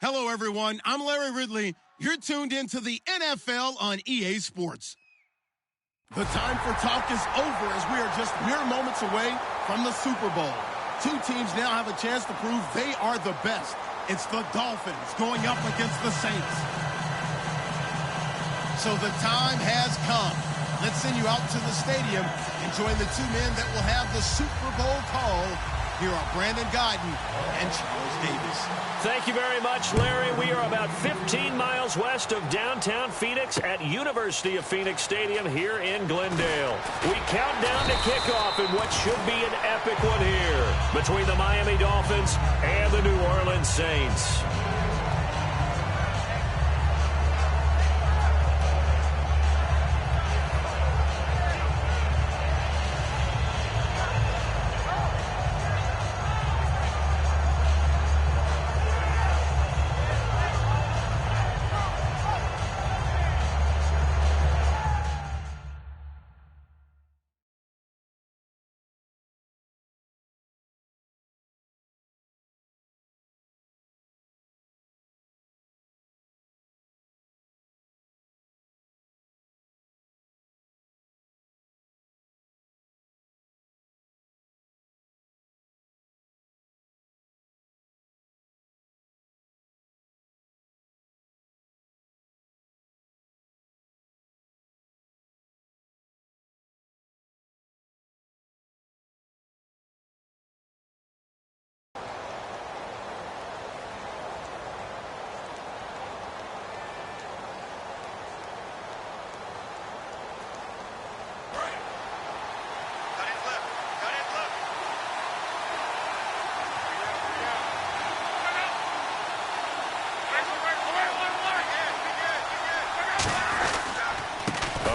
Hello, everyone. I'm Larry Ridley. You're tuned into the NFL on EA Sports. The time for talk is over as we are just mere moments away from the Super Bowl. Two teams now have a chance to prove they are the best. It's the Dolphins going up against the Saints. So the time has come. Let's send you out to the stadium and join the two men that will have the Super Bowl call. Here are Brandon Guyton and Charles Davis. Thank you very much, Larry. We are about 15 miles west of downtown Phoenix at University of Phoenix Stadium here in Glendale. We count down to kickoff in what should be an epic one here between the Miami Dolphins and the New Orleans Saints.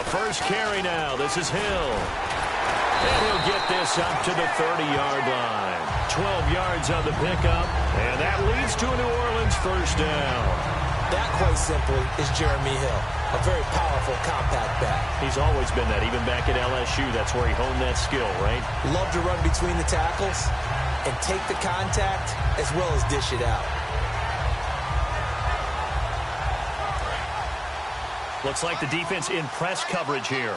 First carry now. This is Hill. And he'll get this up to the 30-yard line. 12 yards on the pickup. And that leads to a New Orleans first down. That, quite simply, is Jeremy Hill. A very powerful, compact back. He's always been that. Even back at LSU, that's where he honed that skill, right? Love to run between the tackles and take the contact as well as dish it out. Looks like the defense in press coverage here.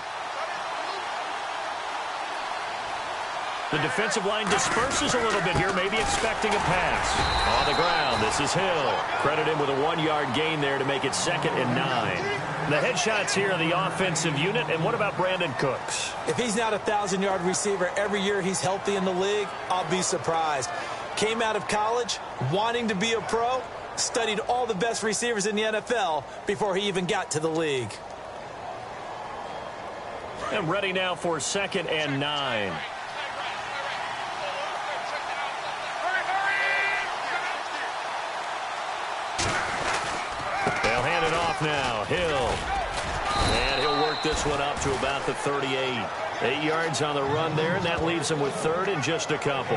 The defensive line disperses a little bit here, maybe expecting a pass. On the ground, this is Hill. Credit him with a 1-yard gain there to make it 2nd and 9. The headshots here of the offensive unit, and what about Brandon Cooks? If he's not a 1,000-yard receiver every year he's healthy in the league, I'll be surprised. Came out of college wanting to be a pro, studied all the best receivers in the NFL before he even got to the league. And ready now for 2nd and 9. They'll hand it off now. Hill. And he'll work this one up to about the 38. 8 yards on the run there, and that leaves him with 3rd and just a couple.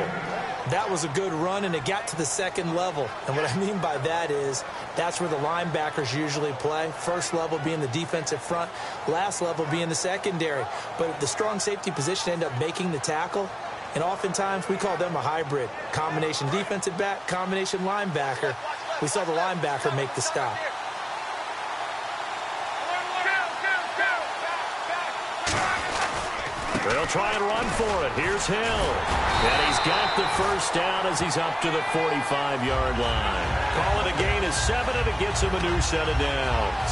That was a good run, and it got to the 2nd level. And what I mean by that is that's where the linebackers usually play. First level being the defensive front, last level being the secondary. But the strong safety position ended up making the tackle, and oftentimes we call them a hybrid. Combination defensive back, combination linebacker. We saw the linebacker make the stop. They'll try and run for it. Here's Hill. And he's got the first down as he's up to the 45-yard line. Call it a gain of 7, and it gets him a new set of downs.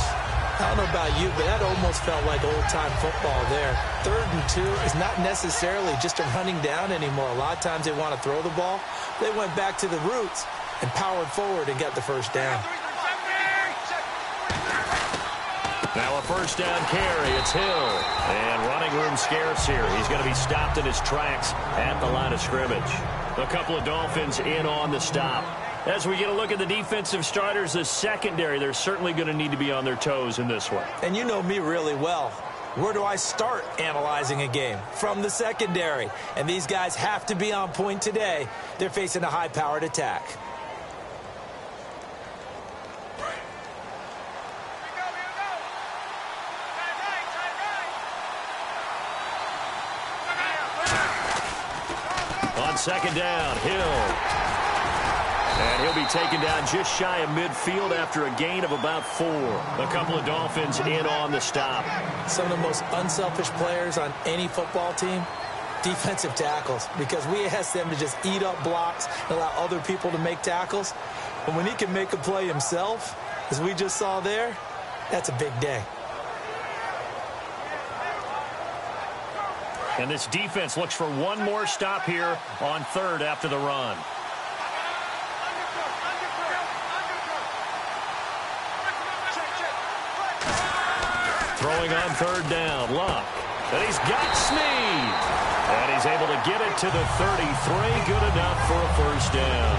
I don't know about you, but that almost felt like old-time football there. 3rd and 2 is not necessarily just a running down anymore. A lot of times they want to throw the ball. They went back to the roots and powered forward and got the first down. Now a first down carry. It's Hill. And running room scarce here. He's going to be stopped in his tracks at the line of scrimmage. A couple of Dolphins in on the stop. As we get a look at the defensive starters, the secondary, they're certainly going to need to be on their toes in this one. And you know me really well. Where do I start analyzing a game? From the secondary. And these guys have to be on point today. They're facing a high-powered attack. On 2nd down, Hill. And he'll be taken down just shy of midfield after a gain of about 4. A couple of Dolphins in on the stop. Some of the most unselfish players on any football team, defensive tackles, because we ask them to just eat up blocks and allow other people to make tackles. But when he can make a play himself, as we just saw there, that's a big day. And this defense looks for one more stop here on third after the run. Throwing on third down, Luck. And he's got Snead. And he's able to get it to the 33. Good enough for a first down.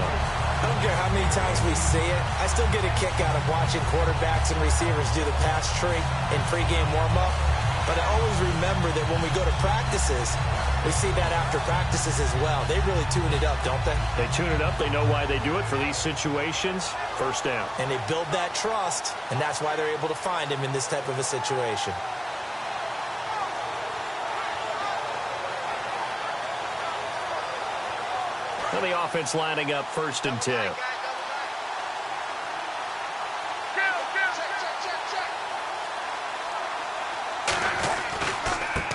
I don't care how many times we see it. I still get a kick out of watching quarterbacks and receivers do the pass tree in pregame warm-up. But I always remember that when we go to practices, we see that after practices as well. They really tune it up, don't they? They tune it up. They know why they do it for these situations. First down. And they build that trust, and that's why they're able to find him in this type of a situation. And the offense lining up 1st and 10.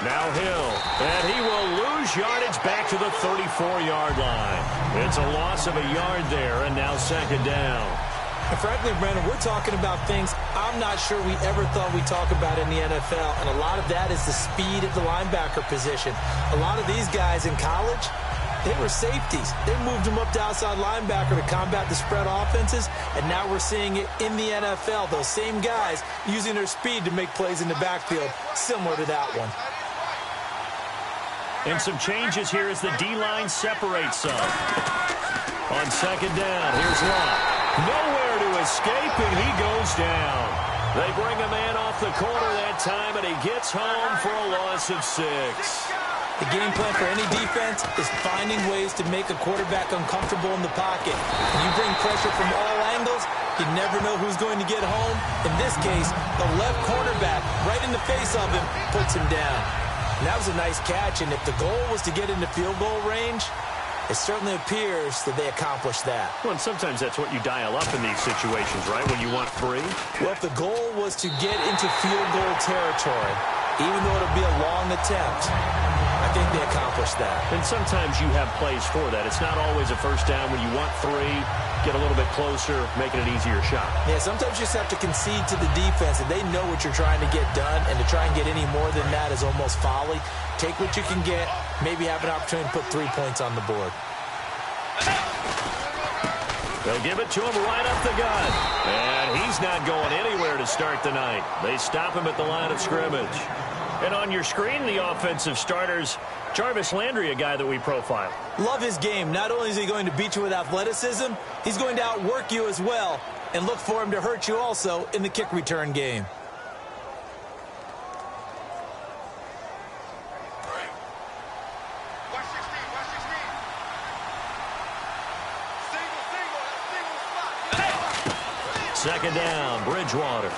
Now Hill, and he will lose yardage back to the 34-yard line. It's a loss of a yard there, and now 2nd down. And frankly, Brandon, we're talking about things I'm not sure we ever thought we'd talk about in the NFL, and a lot of that is the speed at the linebacker position. A lot of these guys in college, they were safeties. They moved them up to outside linebacker to combat the spread offenses, and now we're seeing it in the NFL. Those same guys using their speed to make plays in the backfield, similar to that one. And some changes here as the D-line separates some. On 2nd down, here's Luck. Nowhere to escape, and he goes down. They bring a man off the corner that time, and he gets home for a loss of 6. The game plan for any defense is finding ways to make a quarterback uncomfortable in the pocket. When you bring pressure from all angles, you never know who's going to get home. In this case, the left cornerback, right in the face of him, puts him down. And that was a nice catch, and if the goal was to get into field goal range, it certainly appears that they accomplished that. Well, and sometimes that's what you dial up in these situations, right, when you want 3? Well, if the goal was to get into field goal territory, even though it'll be a long attempt, I think they accomplished that. And sometimes you have plays for that. It's not always a first down when you want 3. Get a little bit closer, making it easier shot. Yeah, sometimes you just have to concede to the defense, and they know what you're trying to get done, and to try and get any more than that is almost folly. Take what you can get, maybe have an opportunity to put 3 points on the board. They'll give it to him right up the gut. And he's not going anywhere to start the night. They stop him at the line of scrimmage. And on your screen, the offensive starters, Jarvis Landry, a guy that we profile. Love his game. Not only is he going to beat you with athleticism, he's going to outwork you as well. And look for him to hurt you also in the kick return game. Second down, Bridgewater.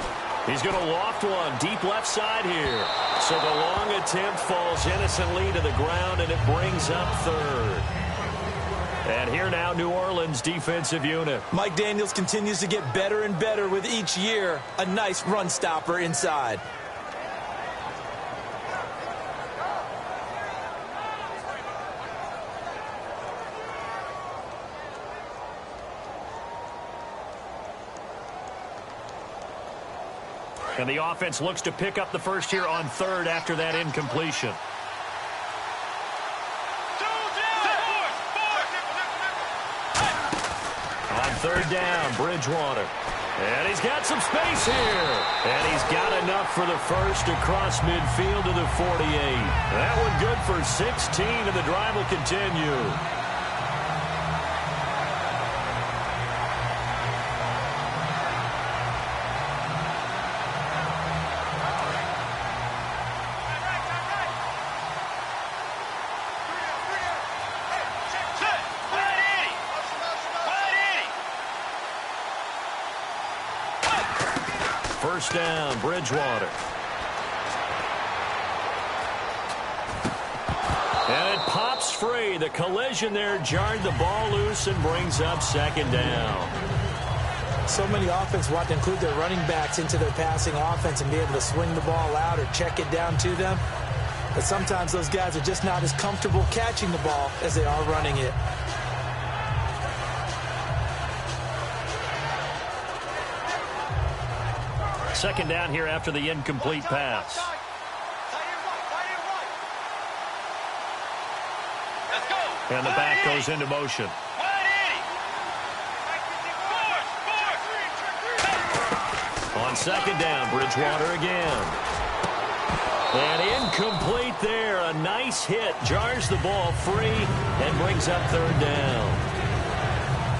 He's going to loft one deep left side here. So the long attempt falls innocently to the ground, and it brings up 3rd. And here now, New Orleans defensive unit. Mike Daniels continues to get better and better with each year. A nice run stopper inside. And the offense looks to pick up the first here on 3rd after that incompletion. On 3rd down, Bridgewater. And he's got some space here. And he's got enough for the first across midfield to the 48. That one good for 16, and the drive will continue. First down, Bridgewater. And it pops free. The collision there jarred the ball loose and brings up second down. So many offenses want to include their running backs into their passing offense and be able to swing the ball out or check it down to them. But sometimes those guys are just not as comfortable catching the ball as they are running it. Second down here after the incomplete pass. And the back goes into motion. On second down, Bridgewater again. And incomplete there. A nice hit. Jars the ball free and brings up third down.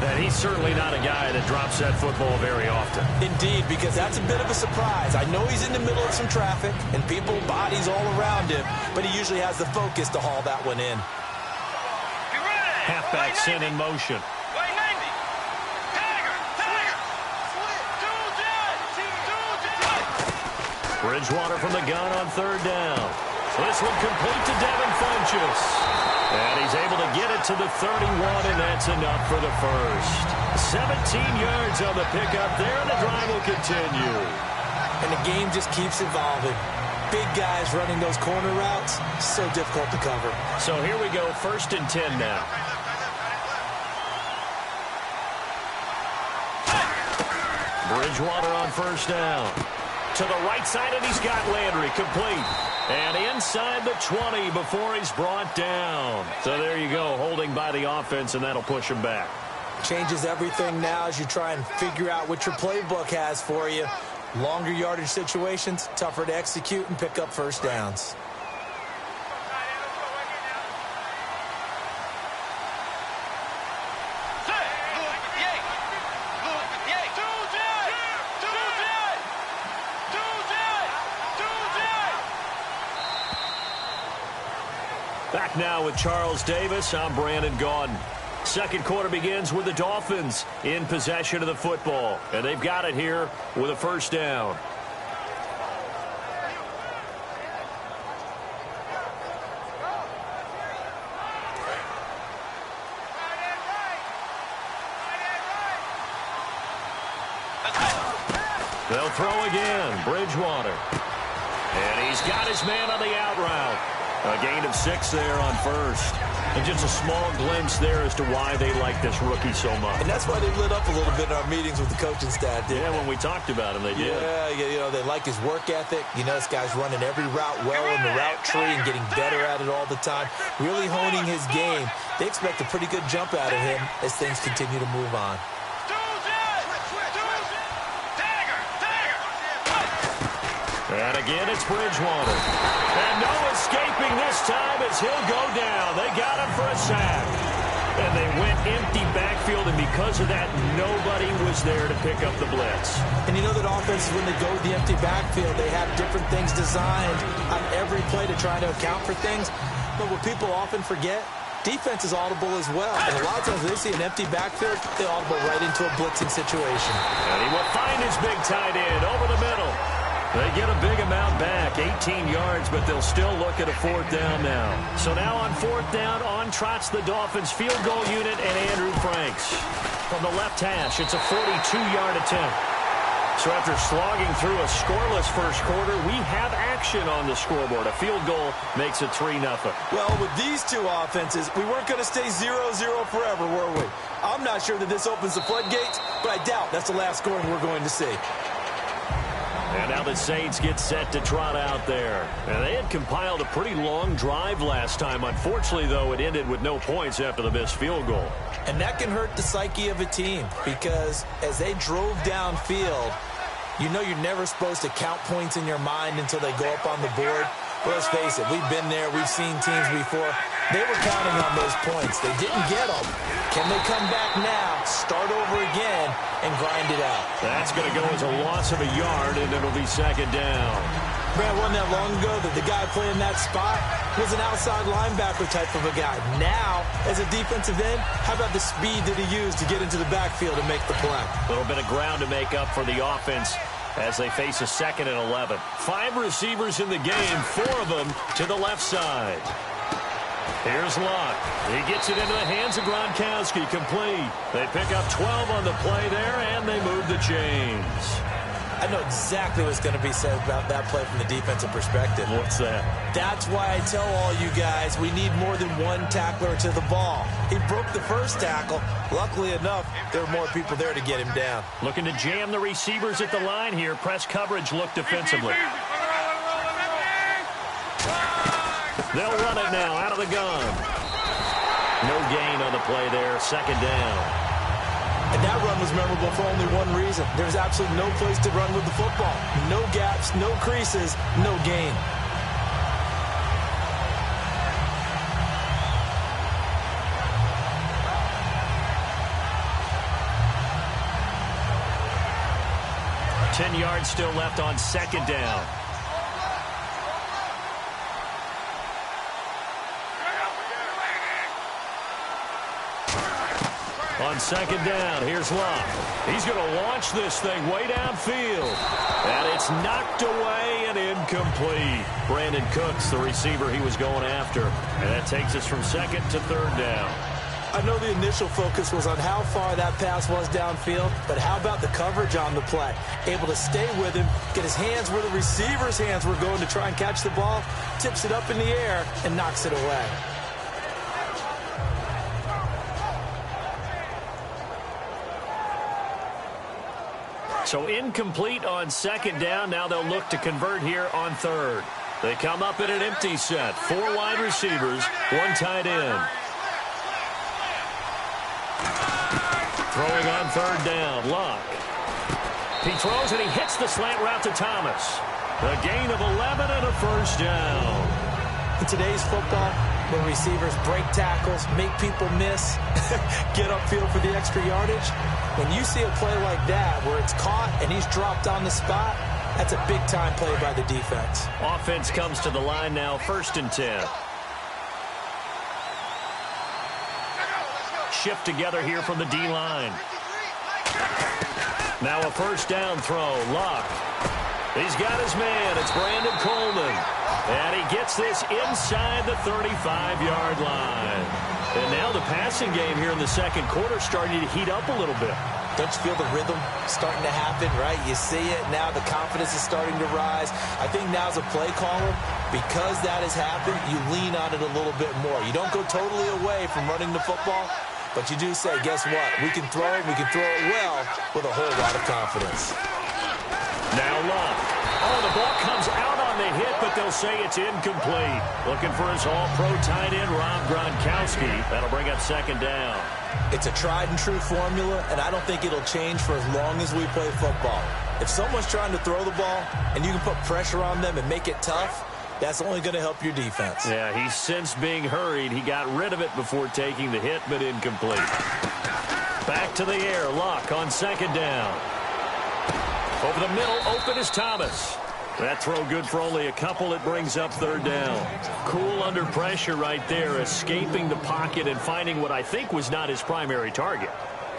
And he's certainly not a guy that drops that football very often. Indeed, because that's a bit of a surprise. I know he's in the middle of some traffic and people, bodies all around him, but he usually has the focus to haul that one in. Halfback sent in motion. Bridgewater from the gun on third down. This one complete to Devin Funchess. And he's able to get it to the 31, and that's enough for the first. 17 yards on the pickup there, and the drive will continue. And the game just keeps evolving. Big guys running those corner routes, so difficult to cover. So here we go, 1st and 10 now. Bridgewater on first down. To the right side, and he's got Landry complete. And inside the 20 before he's brought down. So there you go, holding by the offense, and that'll push him back. Changes everything now as you try and figure out what your playbook has for you. Longer yardage situations, tougher to execute and pick up first downs. Back now with Charles Davis. I'm Brandon Gaudin. Second quarter begins with the Dolphins in possession of the football. And they've got it here with a first down. They'll throw again. Bridgewater. And he's got his man on the out route. A gain of 6 there on first. And just a small glimpse there as to why they like this rookie so much. And that's why they lit up a little bit in our meetings with the coaching staff. Yeah, when we talked about him, they did. Yeah, you know, they like his work ethic. You know, this guy's running every route well in the route tree and getting better at it all the time. Really honing his game. They expect a pretty good jump out of him as things continue to move on. And again, it's Bridgewater. And no escaping this time as he'll go down. They got him for a sack. And they went empty backfield, and because of that, nobody was there to pick up the blitz. And you know that offenses, when they go to the empty backfield, they have different things designed on every play to try to account for things. But what people often forget, defense is audible as well. And a lot of times they see an empty backfield, they audible right into a blitzing situation. And he will find his big tight end over the middle. They get a big amount back, 18 yards, but they'll still look at a fourth down now. So now on fourth down, on trots the Dolphins field goal unit and Andrew Franks. From the left hash, it's a 42-yard attempt. So after slogging through a scoreless first quarter, we have action on the scoreboard. A field goal makes it 3-0. Well, with these two offenses, we weren't going to stay 0-0 forever, were we? I'm not sure that this opens the floodgates, but I doubt that's the last scoring we're going to see. And now the Saints get set to trot out there. And they had compiled a pretty long drive last time. Unfortunately, though, it ended with no points after the missed field goal. And that can hurt the psyche of a team because as they drove downfield, you know you're never supposed to count points in your mind until they go up on the board. But let's face it, we've been there. We've seen teams before. They were counting on those points. They didn't get them. Can they come back now, start over again, and grind it out? That's going to go as a loss of a yard, and it'll be second down. Brad, wasn't that long ago that the guy playing that spot was an outside linebacker type of a guy. Now, as a defensive end, how about the speed that he used to get into the backfield and make the play? A little bit of ground to make up for the offense as they face a 2nd and 11. 5 receivers in the game, 4 of them to the left side. Here's Luck. He gets it into the hands of Gronkowski. Complete. They pick up 12 on the play there, and they move the chains. I know exactly what's going to be said about that play from the defensive perspective. What's that? That's why I tell all you guys we need more than one tackler to the ball. He broke the first tackle. Luckily enough, there were more people there to get him down. Looking to jam the receivers at the line here. Press coverage look defensively. They'll run it now out of the gun. No gain on the play there. Second down. And that run was memorable for only one reason. There's absolutely no place to run with the football. No gaps, no creases, no gain. Ten yards still left on second down. On second down, here's Luck. He's going to launch this thing way downfield. And it's knocked away and incomplete. Brandon Cooks, the receiver he was going after. And that takes us from second to third down. I know the initial focus was on how far that pass was downfield, but how about the coverage on the play? Able to stay with him, get his hands where the receiver's hands were going to try and catch the ball, tips it up in the air, and knocks it away. So incomplete on second down. Now they'll look to convert here on third. They come up in an empty set. 4 wide receivers, 1 tight end. Throwing on third down, Luck. He throws and he hits the slant route to Thomas. A gain of 11 and a first down. In today's football, where receivers break tackles, make people miss, get upfield for the extra yardage, when you see a play like that where it's caught and he's dropped on the spot, that's a big-time play by the defense. Offense comes to the line now, 1st and 10. Shift together here from the D-line. Now a first down throw. Luck. He's got his man. It's Brandon Coleman. And he gets this inside the 35-yard line. And now the passing game here in the second quarter starting to heat up a little bit. Don't you feel the rhythm starting to happen, right? You see it. Now the confidence is starting to rise. I think now as a play caller, because that has happened, you lean on it a little bit more. You don't go totally away from running the football, but you do say, guess what? We can throw it. We can throw it well with a whole lot of confidence. Now Luck. Oh, the ball comes out on the hit, but they'll say it's incomplete. Looking for his all-pro tight end, Rob Gronkowski. That'll bring up second down. It's a tried-and-true formula, and I don't think it'll change for as long as we play football. If someone's trying to throw the ball and you can put pressure on them and make it tough, that's only going to help your defense. Yeah, he's since being hurried. He got rid of it before taking the hit, but incomplete. Back to the air. Luck on second down. Over the middle, open is Thomas. That throw good for only a couple. It brings up third down. Cool under pressure right there, escaping the pocket and finding what I think was not his primary target.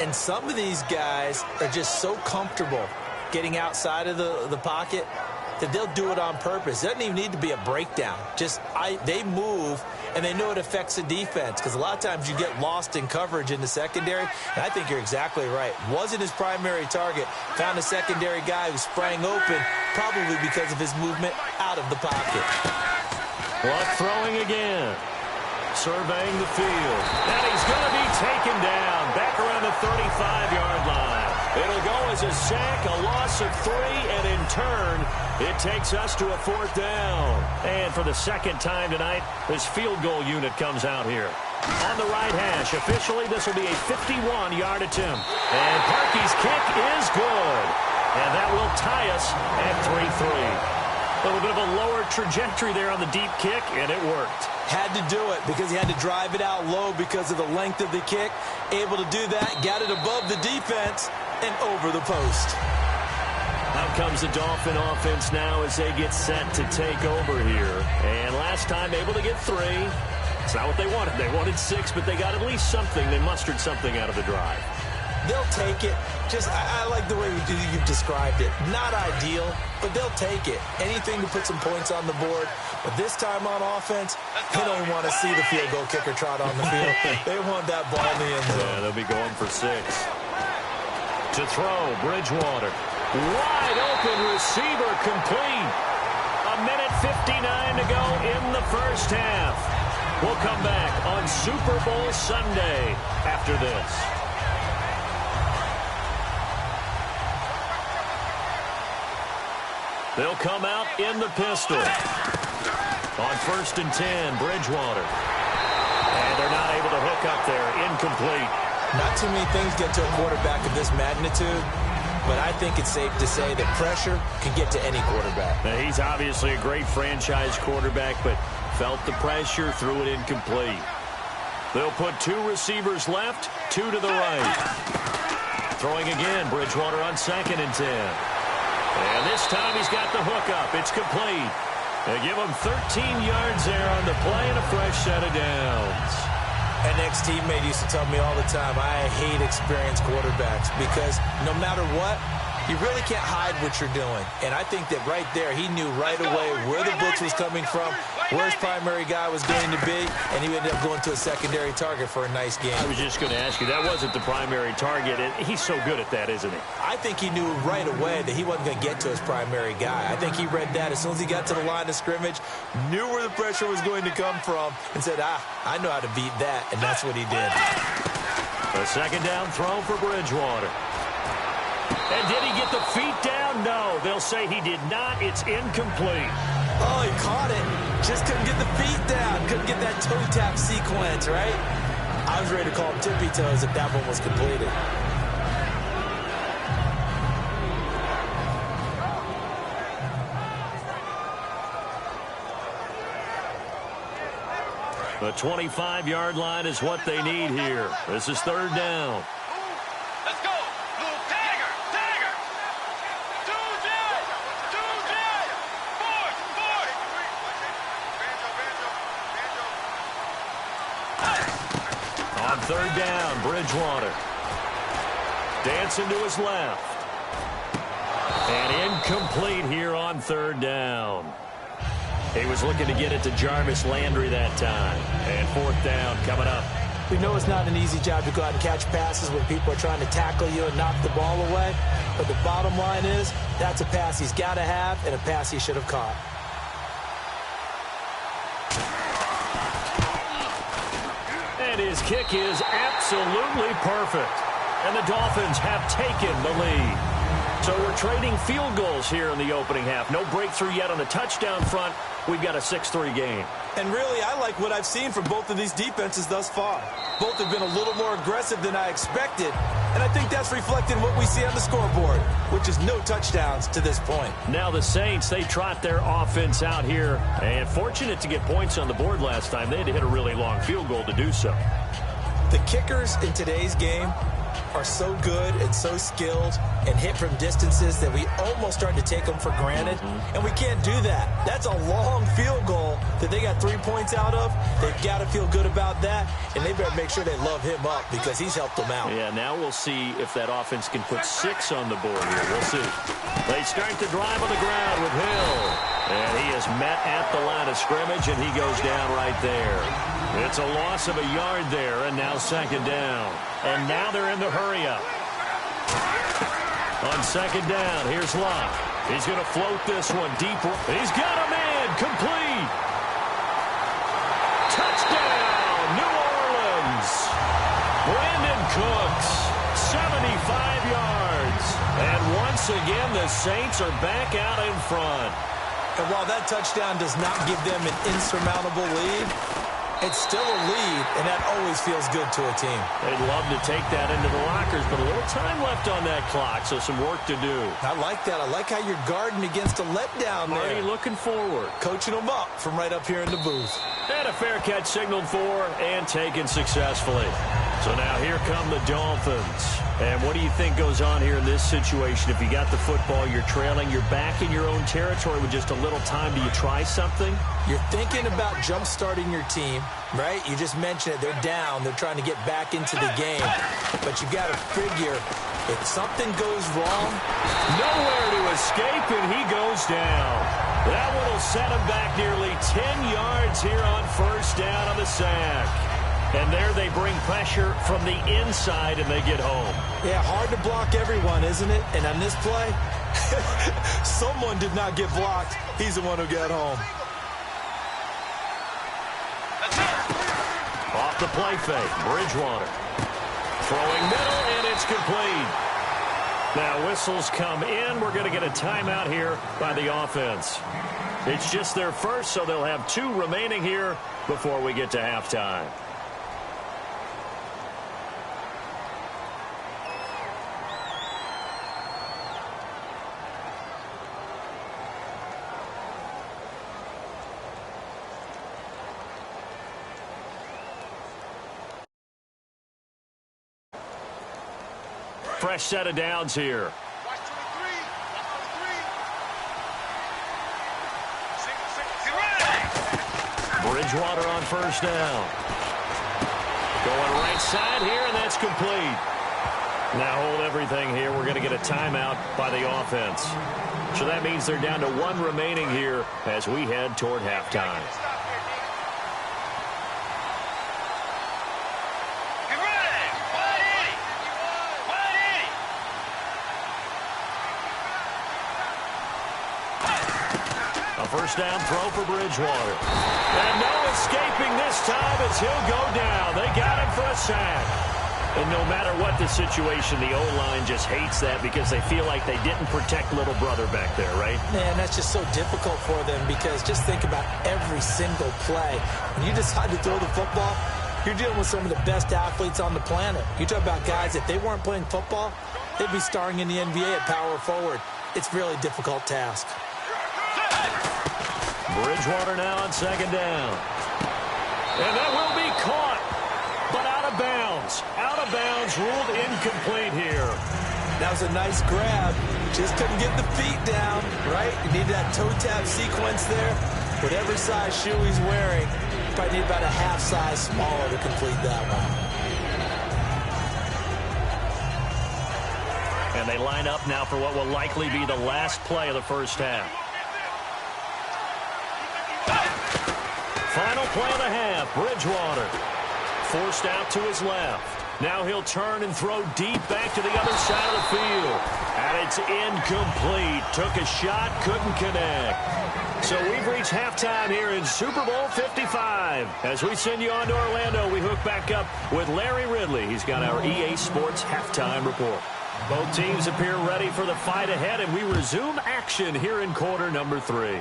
And some of these guys are just so comfortable getting outside of the pocket that they'll do it on purpose. It doesn't even need to be a breakdown. They move, and they know it affects the defense, because a lot of times you get lost in coverage in the secondary, and I think you're exactly right. Wasn't his primary target. Found a secondary guy who sprang open, probably because of his movement out of the pocket. Luck throwing again. Surveying the field. And he's going to be taken down back around the 35-yard line. It'll go as a sack, a loss of 3, and in turn, it takes us to a 4th down. And for the second time tonight, this field goal unit comes out here. On the right hash, officially, this will be a 51-yard attempt. And Parkey's kick is good. And that will tie us at 3-3. A little bit of a lower trajectory there on the deep kick, and it worked. Had to do it because he had to drive it out low because of the length of the kick. Able to do that, got it above the defense and over the post. Out comes the Dolphin offense now as they get set to take over here. And last time able to get 3. It's not what they wanted. They wanted 6, but they got at least something. They mustered something out of the drive. they'll take it. I like the way you've described it. Not ideal, but they'll take it. Anything to put some points on the board. But this time on offense, they don't want to see the field goal kicker trot on the field. They want that ball in the end zone. Yeah, they'll be going for 6. To throw, Bridgewater. Wide open receiver, complete. 1:59 to go in the first half. We'll come back on Super Bowl Sunday after this. They'll come out in the pistol. On 1st and 10, Bridgewater. And they're not able to hook up there. Incomplete. Not too many things get to a quarterback of this magnitude, but I think it's safe to say that pressure can get to any quarterback. Now, he's obviously a great franchise quarterback, but felt the pressure, threw it incomplete. They'll put 2 receivers left, 2 to the right. Throwing again, Bridgewater on 2nd and 10. And this time he's got the hookup. It's complete. They give him 13 yards there on the play and a fresh set of downs. An ex-teammate used to tell me all the time, I hate experienced quarterbacks because no matter what, you really can't hide what you're doing. And I think that right there, he knew right away where the blitz was coming from, where his primary guy was going to be, and he ended up going to a secondary target for a nice game. I was just going to ask you, that wasn't the primary target. He's so good at that, isn't he? I think he knew right away that he wasn't going to get to his primary guy. I think he read that as soon as he got to the line of scrimmage, knew where the pressure was going to come from, and said, I know how to beat that, and that's what he did. A 2nd down throw for Bridgewater. And did he get the feet down? No, they'll say he did not. It's incomplete. Oh, he caught it. Just couldn't get the feet down. Couldn't get that toe tap sequence, right? I was ready to call him tippy toes if that one was completed. The 25-yard line is what they need here. This is 3rd down. Let's go. Tagger. On 3rd down, Bridgewater. Dancing to his left. And incomplete here on 3rd down. He was looking to get it to Jarvis Landry that time. And 4th down coming up. We know it's not an easy job to go out and catch passes when people are trying to tackle you and knock the ball away. But the bottom line is, that's a pass he's got to have and a pass he should have caught. And his kick is absolutely perfect. And the Dolphins have taken the lead. So we're trading field goals here in the opening half. No breakthrough yet on the touchdown front. We've got a 6-3 game. And really, I like what I've seen from both of these defenses thus far. Both have been a little more aggressive than I expected. And I think that's reflected in what we see on the scoreboard, which is no touchdowns to this point. Now the Saints, they trot their offense out here. And fortunate to get points on the board last time. They had to hit a really long field goal to do so. The kickers in today's game are so good and so skilled and hit from distances that we almost start to take them for granted. And we can't do that. That's a long field goal that they got 3 points out of. They've got to feel good about that, and they better make sure they love him up because he's helped them out. Yeah, now we'll see if that offense can put 6 on the board here. We'll see. They start the drive on the ground with Hill. And he is met at the line of scrimmage, and he goes down right there. It's a loss of a yard there, and now 2nd down. And now they're in the hurry-up. On 2nd down, here's Locke. He's going to float this one deep. He's got a man, complete. Touchdown, New Orleans. Brandon Cooks, 75 yards. And once again, the Saints are back out in front. And while that touchdown does not give them an insurmountable lead, it's still a lead, and that always feels good to a team. They'd love to take that into the lockers, but a little time left on that clock, so some work to do. I like that. I like how you're guarding against a letdown there. Already looking forward. Coaching them up from right up here in the booth. And a fair catch signaled for and taken successfully. So now here come the Dolphins. And what do you think goes on here in this situation? If you got the football, you're trailing, you're back in your own territory with just a little time. Do you try something? You're thinking about jump-starting your team, right? You just mentioned it. They're down. They're trying to get back into the game. But you got to figure, if something goes wrong, nowhere to escape, and he goes down. That one will set him back nearly 10 yards here on first down on the sack. And there they bring pressure from the inside, and they get home. Yeah, hard to block everyone, isn't it? And on this play, someone did not get blocked. He's the one who got home. Off the play fake, Bridgewater. Throwing middle, and it's complete. Now whistles come in. We're going to get a timeout here by the offense. It's just their first, so they'll have 2 remaining here before we get to halftime. Fresh set of downs here. Bridgewater on first down. Going right side here, and that's complete. Now hold everything here. We're going to get a timeout by the offense. So that means they're down to 1 remaining here as we head toward halftime. First down throw for Bridgewater. And no escaping this time as he'll go down. They got him for a sack. And no matter what the situation, the O-line just hates that because they feel like they didn't protect little brother back there, right? Man, that's just so difficult for them because just think about every single play. When you decide to throw the football, you're dealing with some of the best athletes on the planet. You talk about guys, if they weren't playing football, they'd be starring in the NBA at power forward. It's a really difficult task. Bridgewater now on second down. And that will be caught, but out of bounds. Out of bounds, ruled incomplete here. That was a nice grab. Just couldn't get the feet down, right? You need that toe tap sequence there. Whatever size shoe he's wearing, probably need about a half size smaller to complete that one. And they line up now for what will likely be the last play of the first half. Final play of the half, Bridgewater. Forced out to his left. Now he'll turn and throw deep back to the other side of the field. And it's incomplete. Took a shot, couldn't connect. So we've reached halftime here in Super Bowl 55. As we send you on to Orlando, we hook back up with Larry Ridley. He's got our EA Sports halftime report. Both teams appear ready for the fight ahead, and we resume action here in quarter number 3.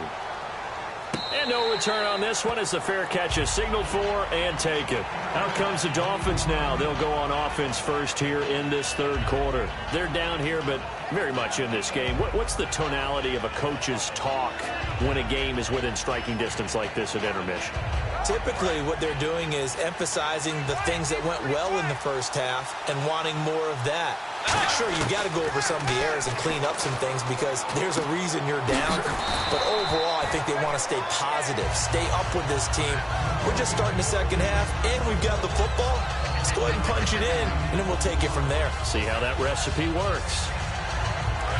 And no return on this one as the fair catch is signaled for and taken. Out comes the Dolphins now. They'll go on offense first here in this third quarter. They're down here, but very much in this game. What's the tonality of a coach's talk when a game is within striking distance like this at intermission? Typically, what they're doing is emphasizing the things that went well in the first half and wanting more of that. Sure, you got to go over some of the errors and clean up some things because there's a reason you're down. But overall, I think they want to stay positive, stay up with this team. We're just starting the second half, and we've got the football. Let's go ahead and punch it in, and then we'll take it from there. See how that recipe works.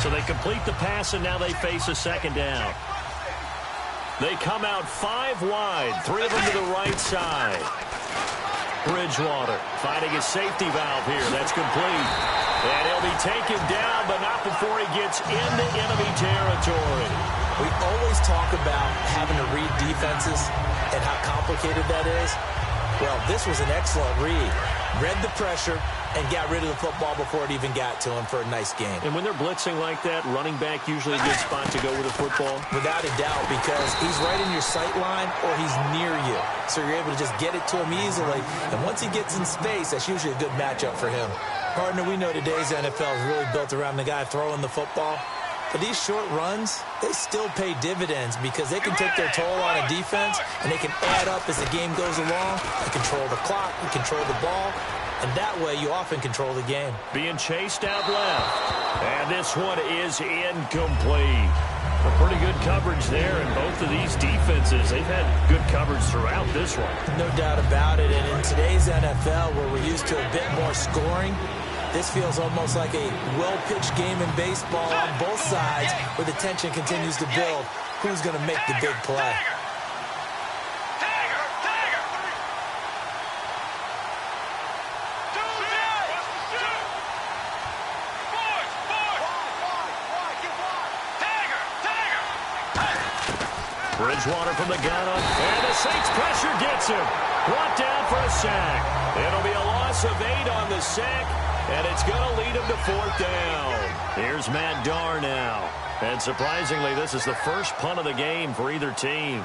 So they complete the pass, and now they face a second down. They come out 5 wide, 3 of them to the right side. Bridgewater finding his safety valve here. That's complete. And he'll be taken down, but not before he gets into enemy territory. We always talk about having to read defenses and how complicated that is. Well, this was an excellent read. Read the pressure and got rid of the football before it even got to him for a nice game. And when they're blitzing like that, running back usually a good spot to go with the football? Without a doubt, because he's right in your sight line or he's near you. So you're able to just get it to him easily. And once he gets in space, that's usually a good matchup for him. Partner, we know today's NFL is really built around the guy throwing the football. But these short runs, they still pay dividends because they can take their toll on a defense, and they can add up as the game goes along. They control the clock, they control the ball, and that way you often control the game. Being chased out left. And this one is incomplete. A pretty good coverage there, and both of these defenses, they've had good coverage throughout this one. No doubt about it, and in today's NFL, where we're used to a bit more scoring, this feels almost like a well-pitched game in baseball on both sides where the tension continues to build. Who's going to make the big play? Bridgewater from the gun on, and the Saints pressure gets him. Brought down for a sack. It'll be a loss of 8 on the sack, and it's going to lead him to 4th down. Here's Matt Darr now. And surprisingly, this is the first punt of the game for either team.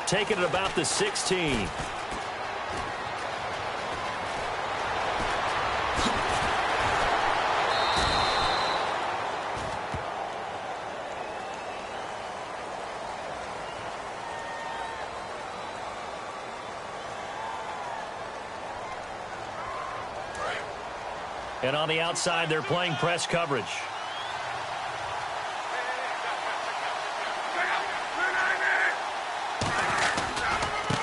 Taking it about the 16. And on the outside, they're playing press coverage.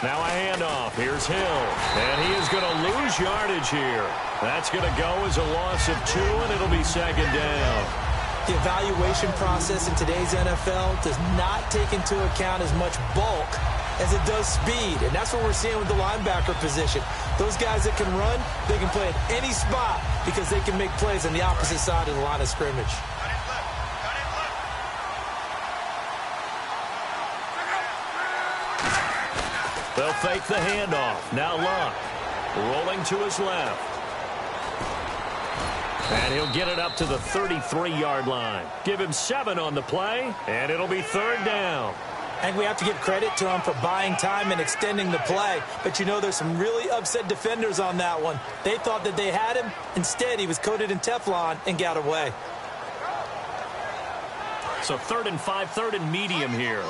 Now a handoff. Here's Hill. And he is going to lose yardage here. That's going to go as a loss of 2, and it'll be 2nd down. The evaluation process in today's NFL does not take into account as much bulk as it does speed, and that's what we're seeing with the linebacker position. Those guys that can run, they can play at any spot because they can make plays on the opposite side of the line of scrimmage. They'll fake the handoff. Now Luck rolling to his left. And he'll get it up to the 33-yard line. Give him 7 on the play, and it'll be 3rd down. And we have to give credit to him for buying time and extending the play. But you know, there's some really upset defenders on that one. They thought that they had him. Instead, he was coated in Teflon and got away. So 3rd and 5, 3rd and medium here.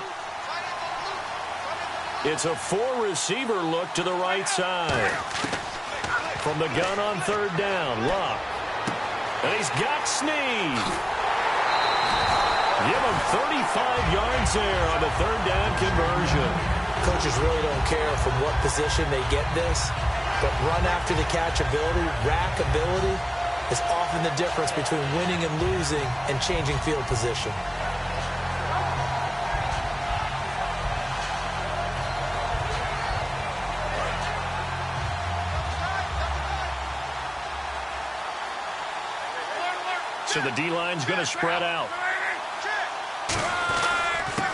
It's a 4-receiver look to the right side. From the gun on 3rd down, Luck. And he's got Snead. Give him 35 yards there on the 3rd down conversion. Coaches really don't care from what position they get this, but run after the catch ability, rack ability, is often the difference between winning and losing and changing field position. So the D-line's going to spread out.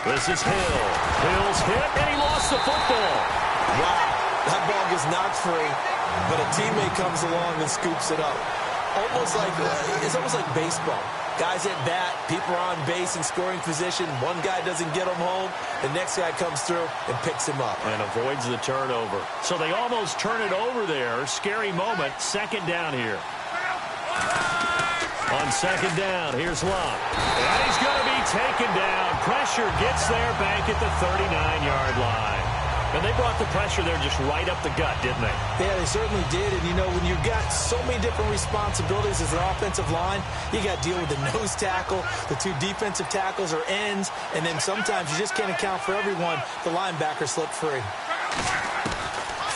This is Hill. Hill's hit, and he lost the football. Wow, that ball gets knocked free, but a teammate comes along and scoops it up. It's almost like baseball. Guys at bat, people are on base in scoring position. One guy doesn't get him home. The next guy comes through and picks him up. And avoids the turnover. So they almost turn it over there. Scary moment. 2nd down here. On 2nd down, here's Luck. And he's going to be taken down. Pressure gets there back at the 39-yard line. And they brought the pressure there just right up the gut, didn't they? Yeah, they certainly did. And, you know, when you've got so many different responsibilities as an offensive line, you got to deal with the nose tackle, the 2 defensive tackles or ends, and then sometimes you just can't account for everyone. The linebacker slipped free.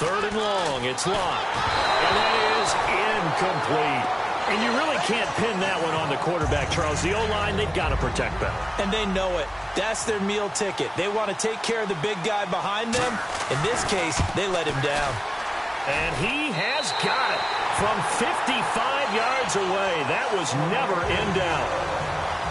3rd and long, it's Luck. And that is incomplete. And you really can't pin that one on the quarterback, Charles. The O-line, they've got to protect better. And they know it. That's their meal ticket. They want to take care of the big guy behind them. In this case, they let him down. And he has got it from 55 yards away. That was never in doubt.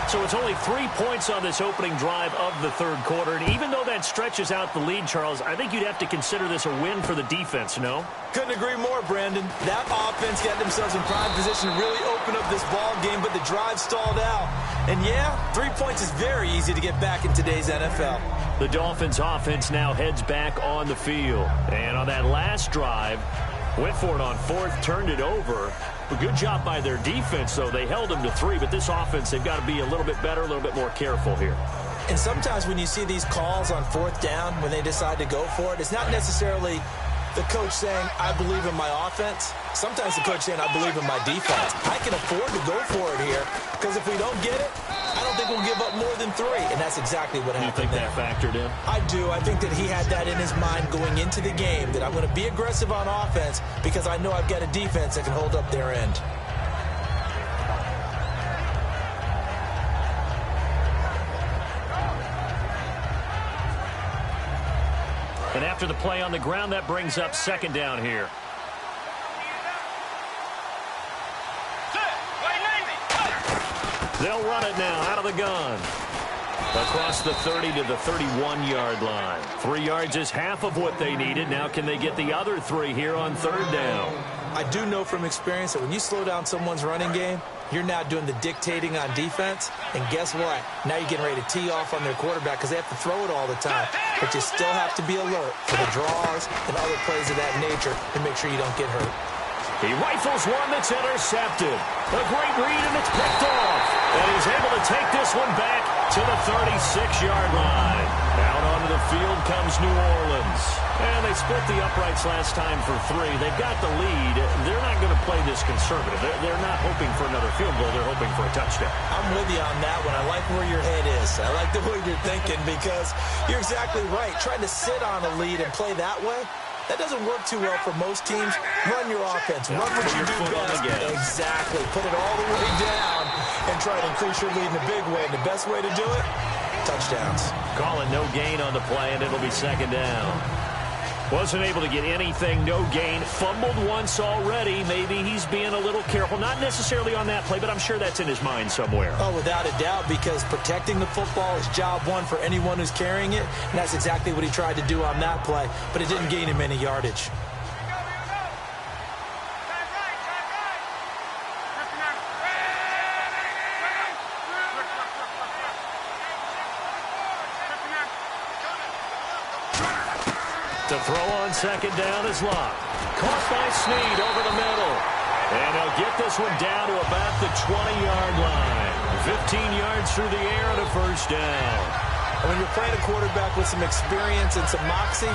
So it's only 3 points on this opening drive of the third quarter. And even though that stretches out the lead, Charles, I think you'd have to consider this a win for the defense, no? Couldn't agree more, Brandon. That offense got themselves in prime position to really open up this ball game, but the drive stalled out. And yeah, 3 points is very easy to get back in today's NFL. The Dolphins offense now heads back on the field. And on that last drive, went for it on fourth, turned it over. A good job by their defense, though. They held them to 3, but this offense, they've got to be a little bit better, a little bit more careful here. And sometimes when you see these calls on fourth down, when they decide to go for it, it's not necessarily the coach saying, I believe in my offense. Sometimes the coach saying, I believe in my defense. I can afford to go for it here, because if we don't get it, I don't think we'll give up more than 3. And that's exactly what happened. You think that factored in? I do. I think that he had that in his mind going into the game, that I'm going to be aggressive on offense because I know I've got a defense that can hold up their end. And after the play on the ground, that brings up second down here. They'll run it now out of the gun. Across the 30 to the 31-yard line. 3 yards is half of what they needed. Now can they get the other 3 here on third down? I do know from experience that when you slow down someone's running game, you're now doing the dictating on defense. And guess what? Now you're getting ready to tee off on their quarterback because they have to throw it all the time. But you still have to be alert for the draws and other plays of that nature to make sure you don't get hurt. He rifles one that's intercepted. A great read, and it's picked off. And he's able to take this one back to the 36-yard line. Out onto the field comes New Orleans. And they split the uprights last time for 3. They've got the lead. They're not going to play this conservative. They're not hoping for another field goal. They're hoping for a touchdown. I'm with you on that one. I like where your head is. I like the way you're thinking because you're exactly right. Trying to sit on a lead and play that way, that doesn't work too well for most teams. Run your offense. Run what you do best. Exactly. Put it all the way down and try to increase your lead in a big way. And the best way to do it, touchdowns. Calling no gain on the play, and it'll be second down. Wasn't able to get anything, no gain. Fumbled once already. Maybe he's being a little careful. Not necessarily on that play, but I'm sure that's in his mind somewhere. Oh, without a doubt, because protecting the football is job one for anyone who's carrying it, and that's exactly what he tried to do on that play, but it didn't gain him any yardage. To throw on second down is Locke. Caught by Snead over the middle. And he'll get this one down to about the 20-yard line. 15 yards through the air and a first down. And when you're playing a quarterback with some experience and some moxie,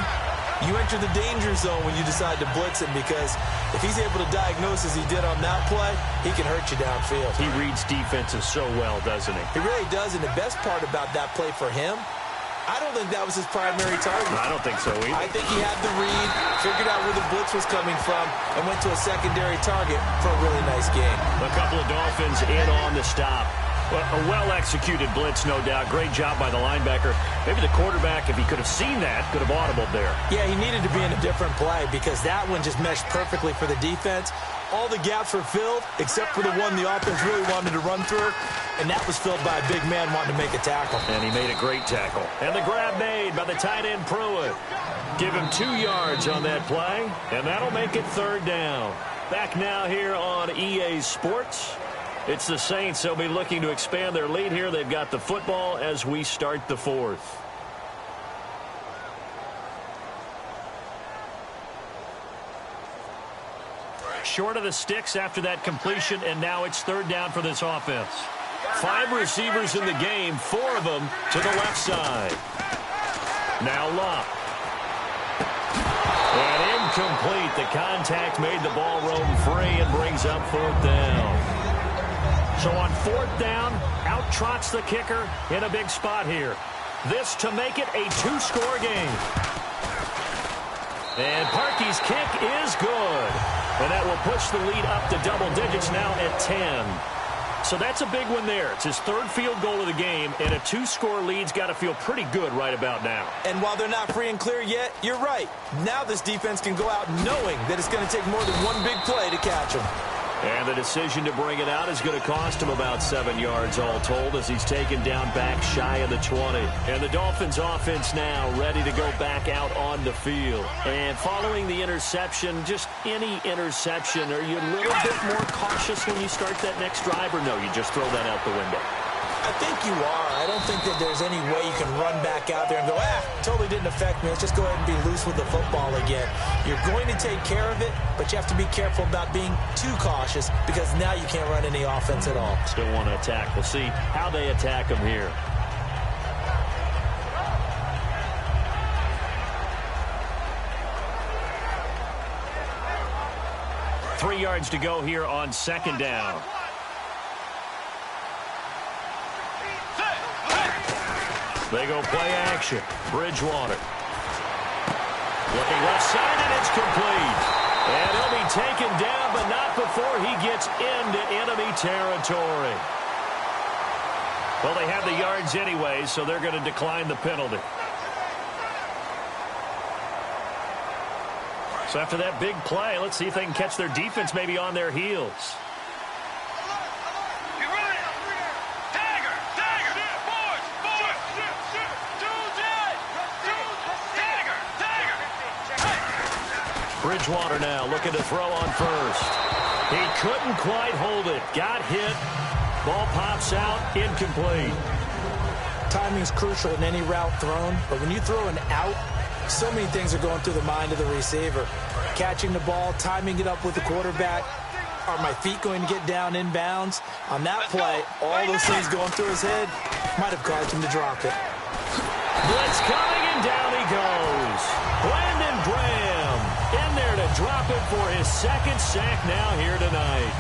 you enter the danger zone when you decide to blitz him because if he's able to diagnose as he did on that play, he can hurt you downfield. He reads defenses so well, doesn't he? He really does, and the best part about that play for him, I don't think that was his primary target. I don't think so either. I think he had the read, figured out where the blitz was coming from, and went to a secondary target for a really nice game. A couple of Dolphins in on the stop. A well-executed blitz, no doubt. Great job by the linebacker. Maybe the quarterback, if he could have seen that, could have audibled there. Yeah, he needed to be in a different play because that one just meshed perfectly for the defense. All the gaps were filled except for the one the offense really wanted to run through, and that was filled by a big man wanting to make a tackle. And he made a great tackle. And the grab made by the tight end Pruitt. Give him 2 yards on that play, and that'll make it third down. Back now here on EA Sports. It's the Saints. They'll be looking to expand their lead here. They've got the football as we start the fourth. Short of the sticks after that completion, and now it's third down for this offense. 5 receivers in the game, 4 of them to the left side. Now Locke. And incomplete. The contact made the ball roam free and brings up fourth down. So on fourth down, out trots the kicker in a big spot here. This to make it a 2-score game. And Parkey's kick is good. And that will push the lead up to double digits now at 10. So that's a big one there. It's his 3rd field goal of the game, and a 2-score lead's got to feel pretty good right about now. And while they're not free and clear yet, you're right. Now this defense can go out knowing that it's going to take more than one big play to catch them. And the decision to bring it out is going to cost him about 7 yards all told as he's taken down back shy of the 20. And the Dolphins offense now ready to go back out on the field. And following the interception, just any interception, are you a little bit more cautious when you start that next drive, or no, you just throw that out the window? I think you are. I don't think that there's any way you can run back out there and go, totally didn't affect me. Let's just go ahead and be loose with the football again. You're going to take care of it, but you have to be careful about being too cautious because now you can't run any offense at all. Still want to attack. We'll see how they attack him here. Three yards to go here on second down. They go play action. Bridgewater. Looking left side, and it's complete. And he'll be taken down, but not before he gets into enemy territory. Well, they have the yards anyway, so they're going to decline the penalty. So after that big play, let's see if they can catch their defense maybe on their heels. Bridgewater now looking to throw on first. He couldn't quite hold it. Got hit. Ball pops out. Incomplete. Timing is crucial in any route thrown, but when you throw an out, so many things are going through the mind of the receiver. Catching the ball, timing it up with the quarterback. Are my feet going to get down in bounds? On that play, all those things going through his head might have caused him to drop it. Blitz coming, and down he goes. Brandon Graham in there to drop it for his second sack now here tonight.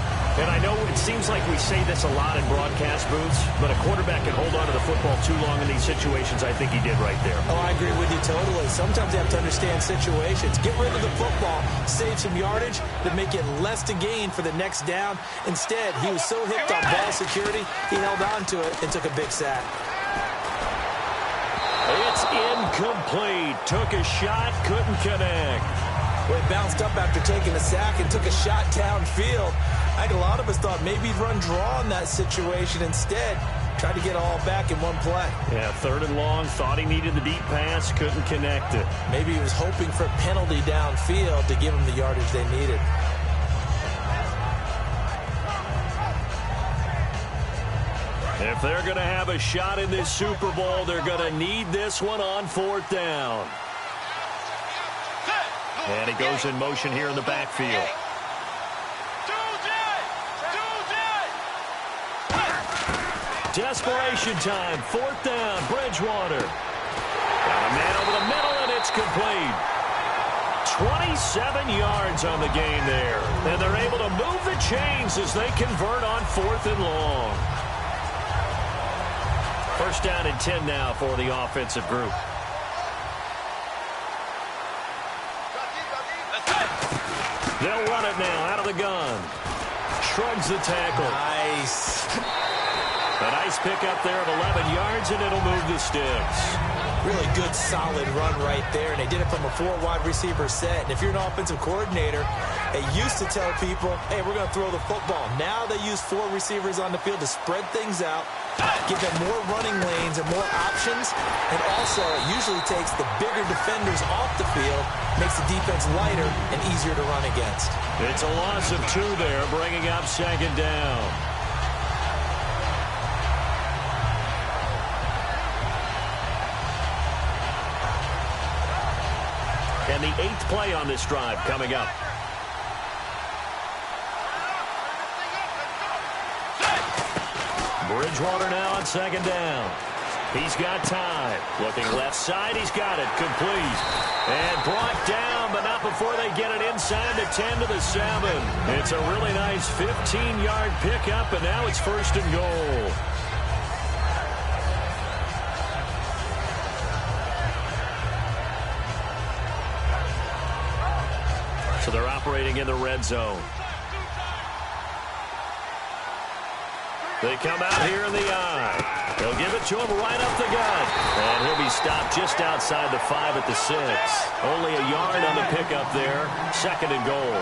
And I know it seems like we say this a lot in broadcast booths, but a quarterback can hold on to the football too long in these situations. I think he did right there. Oh, I agree with you totally. Sometimes you have to understand situations. Get rid of the football, save some yardage, to make it less to gain for the next down. Instead, he was so hipped on ball security, he held on to it and took a big sack. It's incomplete. Took a shot, couldn't connect. Well, he bounced up after taking a sack and took a shot downfield. I think a lot of us thought maybe he'd run draw in that situation. Instead, tried to get all back in one play. Yeah, third and long. Thought he needed the deep pass. Couldn't connect it. Maybe he was hoping for a penalty downfield to give him the yardage they needed. If they're going to have a shot in this Super Bowl, they're going to need this one on fourth down. And he goes in motion here in the backfield. Desperation time. Fourth down. Bridgewater. Got a man over the middle, and it's complete. 27 yards on the game there. And they're able to move the chains as they convert on fourth and long. First down and 10 now for the offensive group. They'll run it now out of the gun. Shrugs the tackle. Nice. A nice pickup there of 11 yards, and it'll move the sticks. Really good, solid run right there, and they did it from a four-wide receiver set. And if you're an offensive coordinator, they used to tell people, hey, we're going to throw the football. Now they use four receivers on the field to spread things out, give them more running lanes and more options, and also it usually takes the bigger defenders off the field, makes the defense lighter and easier to run against. It's a loss of 2 there, bringing up second down. And the 8th play on this drive coming up. Bridgewater now on second down. He's got time. Looking left side. He's got it. Complete. And brought down, but not before they get it inside the 10 to the 7. It's a really nice 15-yard pickup, and now it's first and goal. So they're operating in the red zone. They come out here in the eye. They'll give it to him right up the gut. And he'll be stopped just outside the 5 at the 6. Only a yard on the pickup there. 2nd and goal.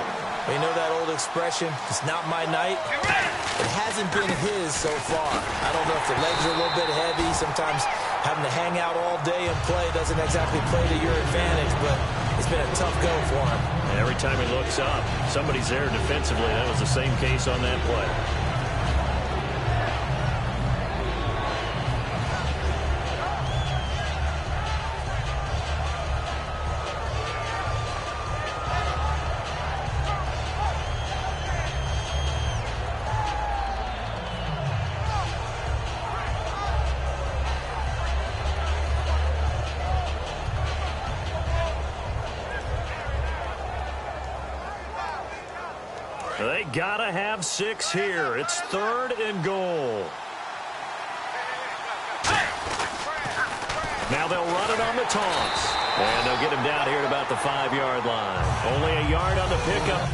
You know that old expression, it's not my night? It hasn't been his so far. I don't know if the legs are a little bit heavy. Sometimes having to hang out all day and play doesn't exactly play to your advantage, but it's been a tough go for him. Every time he looks up, somebody's there defensively. That was the same case on that play. They gotta have 6 here. It's 3rd and goal. Now they'll run it on the taunts. And they'll get him down here at about the 5-yard line. Only a yard on the pickup.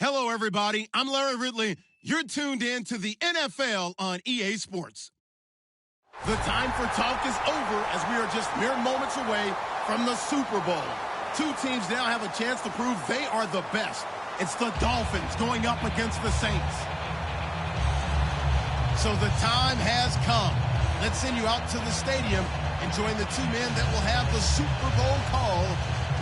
Hello, everybody. I'm Larry Ridley. You're tuned in to the NFL on EA Sports. The time for talk is over as we are just mere moments away from the Super Bowl. Two teams now have a chance to prove they are the best. It's the Dolphins going up against the Saints. So the time has come. Let's send you out to the stadium and join the two men that will have the Super Bowl call.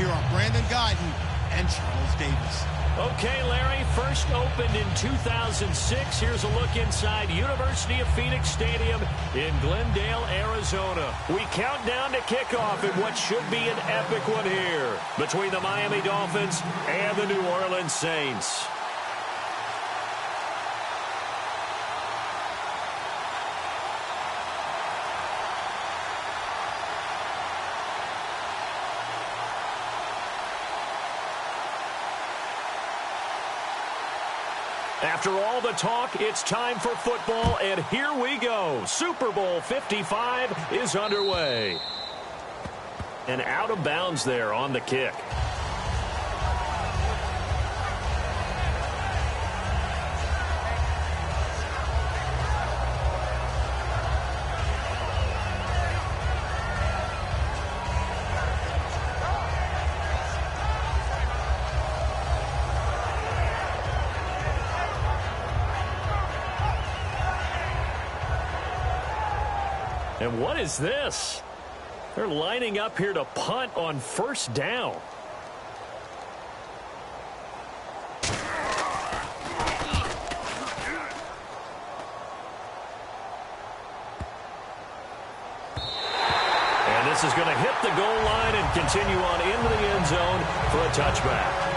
Here are Brandon Guyton and Charles Davis. Okay, Larry, first opened in 2006. Here's a look inside University of Phoenix Stadium in Glendale, Arizona. We count down to kickoff in what should be an epic one here between the Miami Dolphins and the New Orleans Saints. After all the talk, it's time for football, and here we go. Super Bowl 55 is underway. And out of bounds there on the kick. And what is this? They're lining up here to punt on first down. And this is going to hit the goal line and continue on into the end zone for a touchback.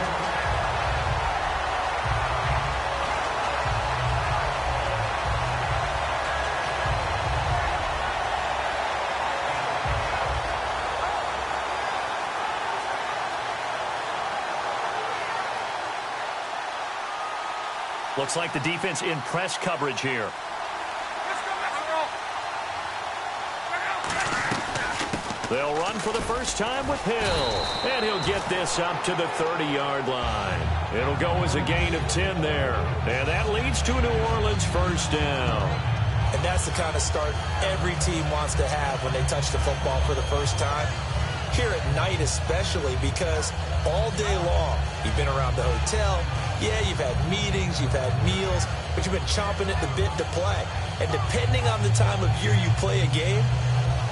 Looks like the defense in press coverage here. They'll run for the first time with Hill. And he'll get this up to the 30-yard line. It'll go as a gain of 10 there. And that leads to a New Orleans first down. And that's the kind of start every team wants to have when they touch the football for the first time. Here at night especially, because all day long you've been around the hotel. Yeah, you've had meetings, you've had meals, but you've been chomping at the bit to play. And depending on the time of year you play a game,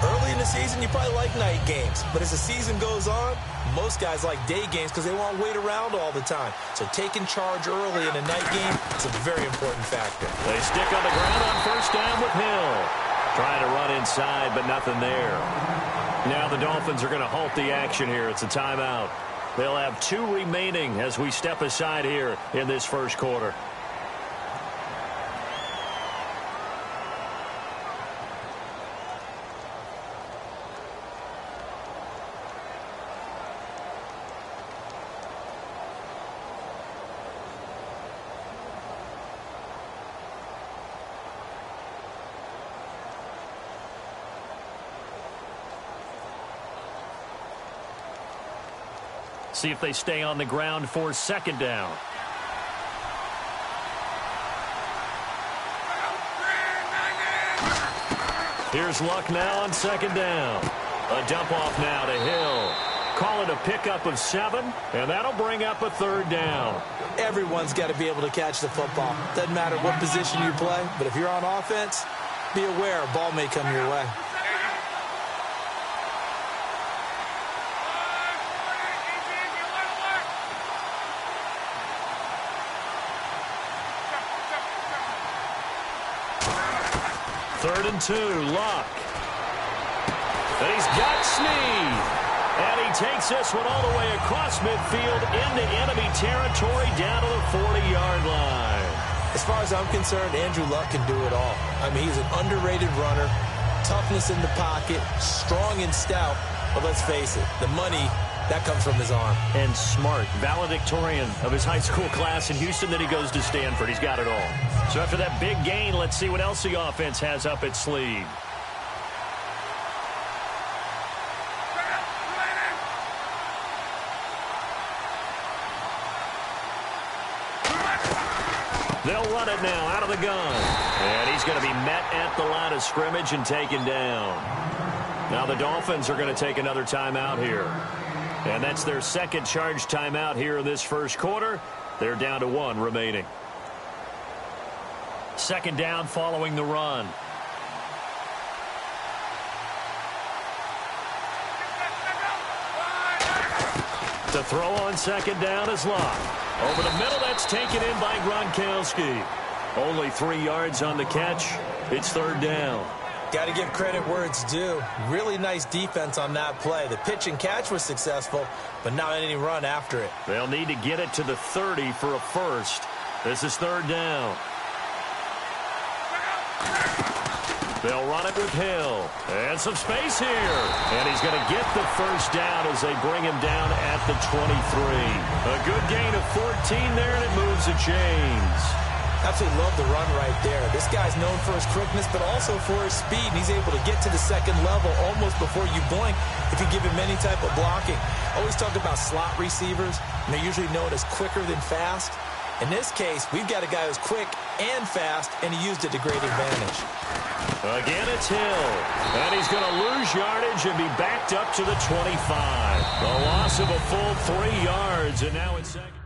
early in the season you probably like night games. But as the season goes on, most guys like day games because they won't wait around all the time. So taking charge early in a night game is a very important factor. They stick on the ground on first down with Hill. Trying to run inside, but nothing there. Now the Dolphins are going to halt the action here. It's a timeout. They'll have 2 remaining as we step aside here in this first quarter. See if they stay on the ground for second down. Here's Luck now on second down. A dump off now to Hill. Call it a pickup of 7, and that'll bring up a third down. Everyone's got to be able to catch the football. Doesn't matter what position you play, but if you're on offense, be aware a ball may come your way. Third and 2, Luck. And he's got Snead. And he takes this one all the way across midfield into enemy territory down to the 40-yard line. As far as I'm concerned, Andrew Luck can do it all. I mean, he's an underrated runner, toughness in the pocket, strong and stout. But let's face it, the money, that comes from his arm. And smart, valedictorian of his high school class in Houston. Then he goes to Stanford. He's got it all. So after that big gain, let's see what else the offense has up its sleeve. They'll run it now out of the gun. And he's going to be met at the line of scrimmage and taken down. Now the Dolphins are going to take another timeout here. And that's their second charge timeout here in this first quarter. They're down to 1 remaining. Second down following the run. The throw on second down is Locke. Over the middle, that's taken in by Gronkowski. Only 3 yards on the catch. It's third down. Got to give credit where it's due. Really nice defense on that play. The pitch and catch was successful, but not any run after it. They'll need to get it to the 30 for a first. This is third down. They'll run it with Hill. And some space here. And he's going to get the first down as they bring him down at the 23. A good gain of 14 there, and it moves the chains. Absolutely love the run right there. This guy's known for his quickness, but also for his speed. And he's able to get to the second level almost before you blink if you give him any type of blocking. Always talk about slot receivers, and they're usually known as quicker than fast. In this case, we've got a guy who's quick and fast, and he used it to great advantage. Again, it's Hill. And he's going to lose yardage and be backed up to the 25. A loss of a full 3 yards, and now it's second.